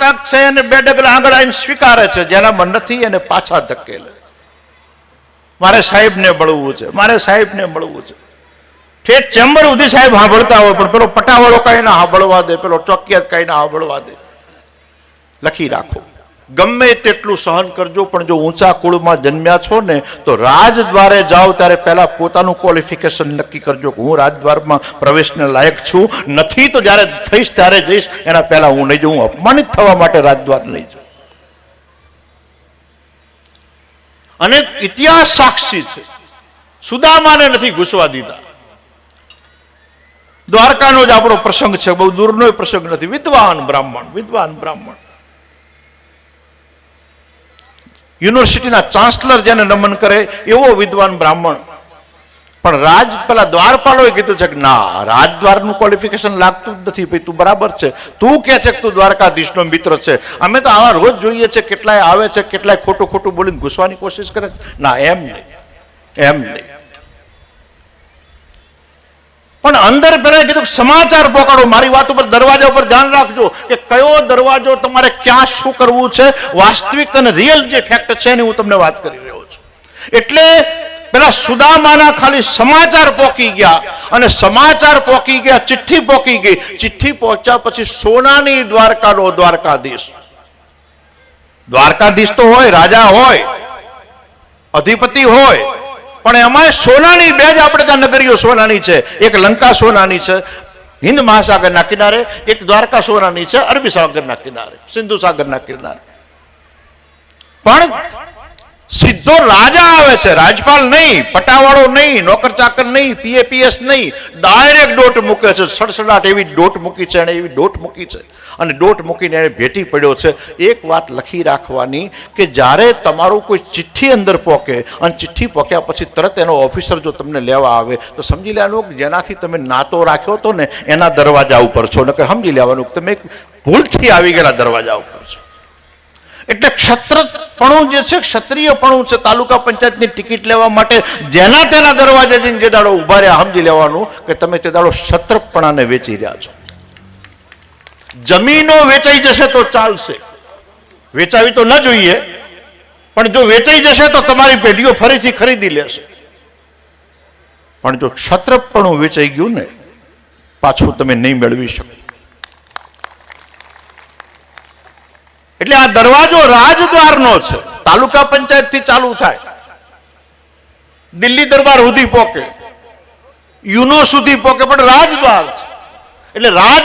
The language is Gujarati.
કાંક છે એને 2 ડગલા આગળ આવીને સ્વીકારે છે, જેનામાં નથી એને પાછા ધકેલે. મારે સાહેબને મળવું છે, મારે સાહેબને મળવું છે. ઠેઠ ચેમ્બર સુધી સાહેબ સાંભળતા હોય, પણ પેલો પટાવાળો કઈ ના સાંભળવા દે, પેલો ચોકિયાત કઈ ના સાંભળવા દે. લખી રાખો, ગમે તેટલું સહન કરજો, પણ જો ઊંચા કુળમાં જન્મ્યા છો ને તો રાજદ્વારે જાઓ ત્યારે પહેલા પોતાનું ક્વોલિફિકેશન નક્કી કરજો કે હું રાજદ્વારમાં પ્રવેશને લાયક છું. નથી તો જ્યારે થઈશ ત્યારે જઈશ, એના પહેલા હું નહીં જાઉં. હું અપમાનિત થવા માટે રાજદ્વાર નહીં જાઉં. અને ઇતિહાસ સાક્ષી છે, સુદામાને નથી ઘૂસવા દીધા. દ્વારકાનો જ આપણો પ્રસંગ છે, બહુ દૂરનો પ્રસંગ નથી. વિદ્વાન બ્રાહ્મણ યુનિવર્સિટીના ચાન્સલર જેને નમન કરે એવો વિદ્વાન બ્રાહ્મણ, પણ પેલા દ્વારપાલોએ કીધું છે કે ના, રાજદ્વારનું ક્વોલિફિકેશન લાગતું જ નથી. ભાઈ તું બરાબર છે, તું કે છે કે તું દ્વારકાધીશનો મિત્ર છે. અમે તો આવા રોજ જોઈએ છે, કેટલાય આવે છે, કેટલાય ખોટું બોલીને ઘૂસવાની કોશિશ કરે. ના, એમ નહીં. પણ અંદર પેલા કીધું સમાચાર પકડો. મારી વાત ઉપર, દરવાજા ઉપર ધ્યાન રાખજો કે કયો દરવાજો તમારે ક્યાં શું કરવું છે. વાસ્તવિક અને રિયલ જે ફેક્ટ છે એની હું તમને વાત કરી રહ્યો છું. એટલે પેલા સુદામાના ખાલી સમાચાર પોકી ગયા, અને સમાચાર પોકી ગયા, ચિઠ્ઠી પોકી ગઈ. ચિઠ્ઠી પહોંચ્યા પછી સોનાની દ્વારકાનો દ્વારકાધીશ તો હોય, રાજા હોય, અધિપતિ હોય, પણ એમાં સોનાની 2 જ આપણે ત્યાં નગરીઓ સોનાની છે. એક લંકા સોનાની છે હિન્દ મહાસાગરના કિનારે, એક દ્વારકા સોનાની છે અરબી સાગરના કિનારે, સિંધુ સાગરના કિનારે. પણ સીધો રાજા આવે છે, રાજપાલ નહીં, પટાવાળો નહીં, નોકર ચાકર નહીં, PAPS નહીં. ડાયરેક્ટ ડોટ મૂકે છે. સડસડાટ એવી ડોટ મૂકી છે, અને એવી ડોટ મૂકી છે, અને ડોટ મૂકીને એને ભેટી પડ્યો છે. એક વાત લખી રાખવાની કે જ્યારે તમારું કોઈ ચિઠ્ઠી અંદર પોકે, અને ચિઠ્ઠી પોક્યા પછી તરત એનો ઓફિસર જો તમને લેવા આવે તો સમજી લેવાનું કે જેનાથી તમે નાતો રાખ્યો હતો ને એના દરવાજા ઉપર છો. નકર સમજી લેવાનું કે તમે ભૂલથી આવી ગયેલા દરવાજા ઉપર છો. એટલે ક્ષત્રપણું જે છે, ક્ષત્રિયપણું છે, તાલુકા પંચાયતની ટિકિટ લેવા માટે જેના તેના દરવાજે જઈને જે દાડો ઉભા રહ્યા, સમજી લેવાનું કે તમે તે દાડો ક્ષત્રપણાને વેચી રહ્યા છો. જમીનો વેચાઈ જશે તો ચાલશે, વેચાવી તો ન જોઈએ, પણ જો વેચાઈ જશે તો તમારી પેઢીઓ ફરીથી ખરીદી લેશે. પણ જો ક્ષત્રપણું વેચાઈ ગયું ને, પાછું તમે નહીં મેળવી શકો. એટલે આ દરવાજો રાજદ્વારનો છે. તાલુકા પંચાયત થી ચાલુ થાય, દિલ્હી દરબાર સુધી પોકે, યુનો સુધી પોકે, પણ રાજદ્વાર છે. એટલે રાજ